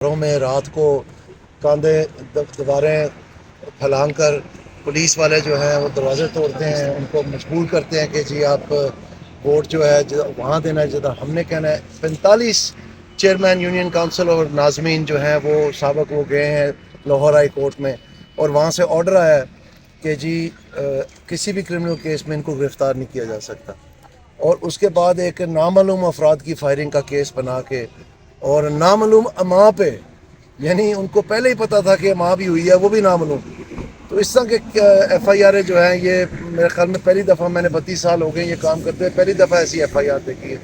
گھروں میں رات کو کاندھے دیواریں پھلانگ کر پولیس والے جو ہیں وہ دروازے توڑتے ہیں، ان کو مجبور کرتے ہیں کہ جی آپ ووٹ جو ہے وہاں دینا ہے جدھر ہم نے کہنا ہے۔ 45 چیئرمین یونین کونسل اور ناظمین جو ہیں وہ سابق وہ گئے ہیں لاہور ہائی کورٹ میں، اور وہاں سے آرڈر آیا ہے کہ جی کسی بھی کرمنل کیس میں ان کو گرفتار نہیں کیا جا سکتا، اور اس کے بعد ایک نامعلوم افراد کی فائرنگ کا کیس بنا کے اور نامعلوم ماں پہ، یعنی ان کو پہلے ہی پتا تھا کہ ماں بھی ہوئی ہے وہ بھی نامعلوم۔ تو اس طرح کے ایف آئی آر جو ہیں یہ میرے خیال میں پہلی دفعہ، میں نے 32 سال ہو گئے یہ کام کرتے ہیں، پہلی دفعہ ایسی ایف آئی آر دیکھی ہے۔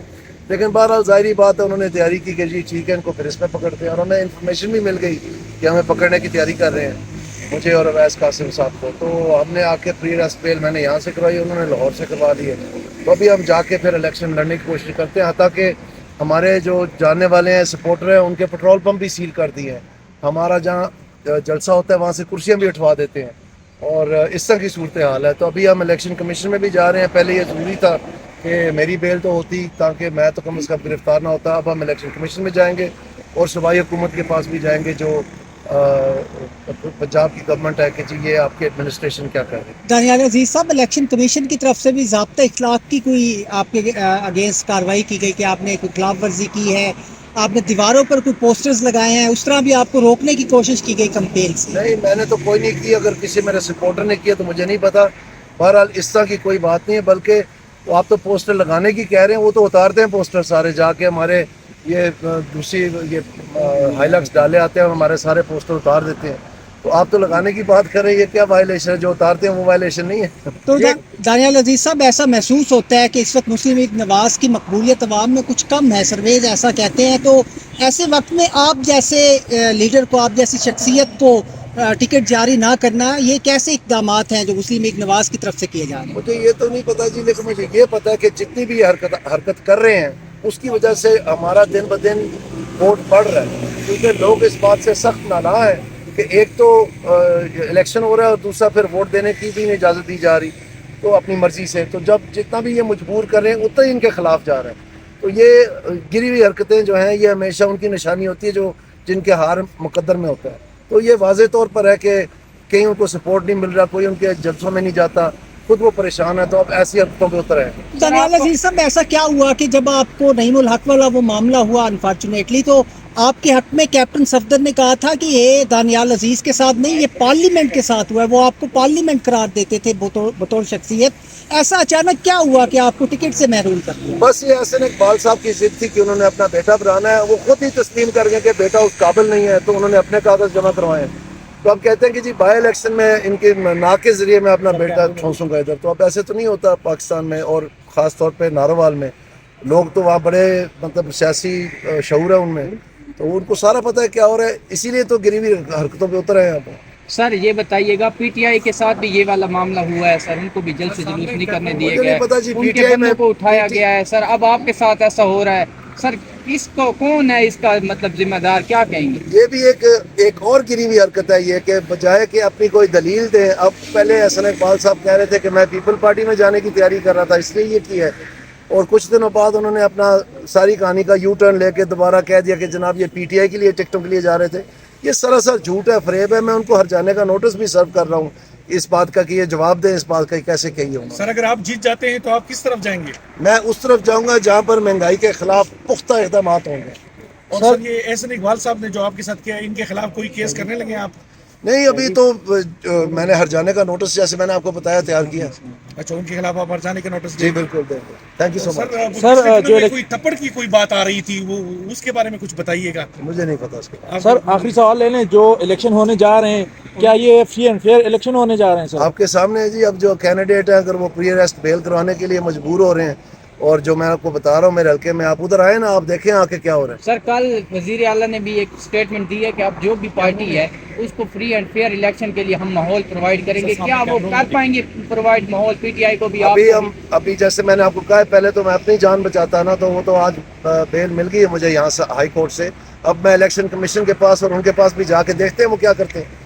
لیکن بہرحال ظاہری بات ہے انہوں نے تیاری کی کہ جی ٹھیک ہے ان کو پھر اس میں پکڑتے ہیں، اور ہمیں انفارمیشن بھی مل گئی کہ ہمیں پکڑنے کی تیاری کر رہے ہیں مجھے اور اویس قاسم صاحب کو۔ تو ہم نے آ کے پری ارسٹ بیل میں نے یہاں سے کروائی، انہوں نے لاہور سے کروا لی ہے۔ تو ابھی ہم جا کے پھر الیکشن لڑنے کی کوشش کرتے ہیں، حتیٰ کہ ہمارے جو جاننے والے ہیں سپورٹر ہیں ان کے پیٹرول پمپ بھی سیل کر دیے ہیں، ہمارا جہاں جلسہ ہوتا ہے وہاں سے کرسیاں بھی اٹھوا دیتے ہیں، اور اس طرح کی صورتحال ہے۔ تو ابھی ہم الیکشن کمیشن میں بھی جا رہے ہیں، پہلے یہ ضروری تھا کہ میری بیل تو ہوتی تاکہ میں تو کم از کم گرفتار نہ ہوتا، اب ہم الیکشن کمیشن میں جائیں گے اور صوبائی حکومت کے پاس بھی جائیں گے جو پنجاب کی گورنمنٹ ہے کہ جی یہ آپ کے ایڈمنسٹریشن کیا کر رہے ہیں۔ دانیال عزیز صاحب، الیکشن کمیشن کی طرف سے بھی ضابطۂ اخلاق کی کوئی آپ کے اگینسٹ کارروائی کی گئی کہ آپ نے کوئی خلاف ورزی کی ہے، آپ نے دیواروں پر کوئی پوسٹرز لگائے ہیں، اس طرح بھی آپ کو روکنے کی کوشش کی گئی کمپین سے؟ نہیں، میں نے تو کوئی نہیں کی، اگر کسی میرے سپورٹر نے کیا تو مجھے نہیں پتا۔ بہرحال اس طرح کی کوئی بات نہیں ہے، بلکہ وہ آپ تو پوسٹر لگانے کی کہہ رہے ہیں، وہ تو اتارتے ہیں پوسٹر سارے جا کے، ہمارے یہ دوسری یہ ہائیلکس ڈالے آتے ہیں اور ہمارے سارے پوسٹر اتار دیتے ہیں۔ تو آپ تو لگانے کی بات کر رہے ہیں، یہ کیا وائلیشن ہے؟ جو اتارتے ہیں وہ وائلیشن نہیں ہے۔ تو دانیال عزیز صاحب، ایسا محسوس ہوتا ہے کہ اس وقت مسلم لیگ نواز کی مقبولیت عوام میں کچھ کم ہے، سرویز ایسا کہتے ہیں، تو ایسے وقت میں آپ جیسے لیڈر کو، آپ جیسی شخصیت کو ٹکٹ جاری نہ کرنا، یہ کیسے اقدامات ہیں جو مسلم لیگ نواز کی طرف سے کیے جا رہے ہیں؟ مجھے یہ تو نہیں پتا جی، لیکن مجھے یہ پتا ہے کہ جتنی بھی حرکت کر رہے ہیں اس کی وجہ سے ہمارا دن بدن ووٹ بڑھ رہا ہے، کیونکہ لوگ اس بات سے سخت نالاں ہیں کہ ایک تو الیکشن ہو رہا ہے اور دوسرا پھر ووٹ دینے کی بھی نہیں اجازت دی جا رہی تو اپنی مرضی سے، تو جب جتنا بھی یہ مجبور کر رہے ہیں اتنا ہی ان کے خلاف جا رہا ہے۔ تو یہ گری ہوئی حرکتیں جو ہیں یہ ہمیشہ ان کی نشانی ہوتی ہے جو جن کے ہار مقدر میں ہوتا ہے۔ تو یہ واضح طور پر ہے کہ کہیں ان کو سپورٹ نہیں مل رہا، کوئی ان کے جلسوں میں نہیں جاتا، خود وہ پریشان ہے، تو اب ایسی حرکتوں پہ اتر ہے۔ دانیال عزیز صاحب، ایسا کیا ہوا کہ جب آپ کو نعیم الحق والا وہ معاملہ ہوا انفارچونیٹلی، تو آپ کے حق میں کیپٹن صفدر نے کہا تھا کہ یہ دانیال عزیز کے ساتھ نہیں، یہ پارلیمنٹ کے ساتھ ہوا ہے، وہ آپ کو پارلیمنٹ قرار دیتے تھے بطور شخصیت، ایسا اچانک کیا ہوا کہ آپ کو ٹکٹ سے محروم کر دیا؟ بس یہ حسن اقبال صاحب کی ضد تھی کہ انہوں نے اپنا بیٹا بنانا ہے، وہ خود ہی تسلیم کر گئے کہ بیٹا اس قابل نہیں ہے، تو انہوں نے اپنے کاغذ جمع کروائے ہیں۔ تو اب کہتے ہیں کہ جی بائی الیکشن میں ان کے ناک کے ذریعے میں اپنا بیٹا ٹھونسوں گا ادھر، تو اب ایسے تو نہیں ہوتا پاکستان میں، اور خاص طور پہ ناروال میں لوگ تو وہاں بڑے مطلب سیاسی شعور ہے ان میں، تو ان کو سارا پتہ ہے کیا ہو رہا ہے، اسی لیے تو گری ہوئی حرکتوں پہ اتر ہیں یہاں پہ۔ سر یہ بتائیے گا، پی ٹی آئی کے ساتھ بھی یہ والا معاملہ ہوا ہے سر، ان کو بھی جلد سے جلوس نہیں کرنے دیے گئے، ان کے بندوں کو اٹھایا گیا ہے سر، اب آپ کے ساتھ ایسا ہو رہا ہے سر، اس کو کون ہے اس کا مطلب ذمہ دار، کیا کہیں گے؟ یہ بھی ایک اور گری ہوئی حرکت ہے یہ کہ بجائے کہ اپنی کوئی دلیل دیں، اب پہلے حسن اقبال صاحب کہہ رہے تھے کہ میں پیپل پارٹی میں جانے کی تیاری کر رہا تھا اس لیے یہ کی ہے، اور کچھ دنوں بعد انہوں نے اپنا ساری کہانی کا یو ٹرن لے کے دوبارہ کہہ دیا کہ جناب یہ پی ٹی آئی کے لیے ٹکٹوں کے لیے جا رہے تھے۔ یہ سراسر جھوٹ ہے، فریب ہے، میں ان کو ہر جانے کا نوٹس بھی سرو کر رہا ہوں اس بات کا کہ یہ جواب دیں اس بات کا کیسے کہی ہوں۔ سر اگر آپ جیت جاتے ہیں تو آپ کس طرف جائیں گے؟ میں اس طرف جاؤں گا جہاں پر مہنگائی کے خلاف پختہ اقدامات ہوں گے۔ اور سر یہ احسن اقبال صاحب نے جو آپ کے ساتھ کیا، ان کے خلاف کوئی کیس کرنے لگے ہیں آپ؟ نہیں، ابھی تو میں نے ہر جانے کا نوٹس جیسے میں نے آپ کو بتایا تیار کیا۔ اچھا، ان کے خلاف آپ ہر جانے کے نوٹس جی بالکل، تھینک یو سو مچ۔ سر جو کوئی تھپڑ کی کوئی بات آ رہی تھی، وہ اس کے بارے میں کچھ بتائیے گا۔ مجھے نہیں پتا اس کے۔ سر آخری سوال لے لیں، جو الیکشن ہونے جا رہے ہیں کیا یہ فری اینڈ فیئر الیکشن ہونے جا رہے ہیں؟ سر آپ کے سامنے ہے جی، اب جو کینڈیڈیٹ ہیں اگر وہ پری ارسٹ بیل کروانے کے لیے مجبور ہو رہے ہیں، اور جو میں آپ کو بتا رہا ہوں میرے حلقے میں، آپ ادھر آئے نا، آپ دیکھیں آ کے کیا ہو رہا ہے۔ سر کل وزیر اعلیٰ نے بھی ایک سٹیٹمنٹ دی ہے کہ اب جو بھی پارٹی ہے اس کو فری اینڈ فیئر الیکشن کے لیے ہم ماحول پرووائڈ کریں گے، کیا وہ کر پائیں گے پرووائڈ ماحول؟ پی ٹی آئی کو بھی ابھی جیسے میں نے آپ کو کہا ہے، پہلے تو میں اپنی جان بچاتا نا، تو وہ تو آج بیل مل گئی ہے مجھے یہاں سے ہائی کورٹ سے، اب میں الیکشن کمیشن کے پاس اور ان کے پاس بھی جا کے دیکھتے ہیں وہ کیا کرتے ہیں۔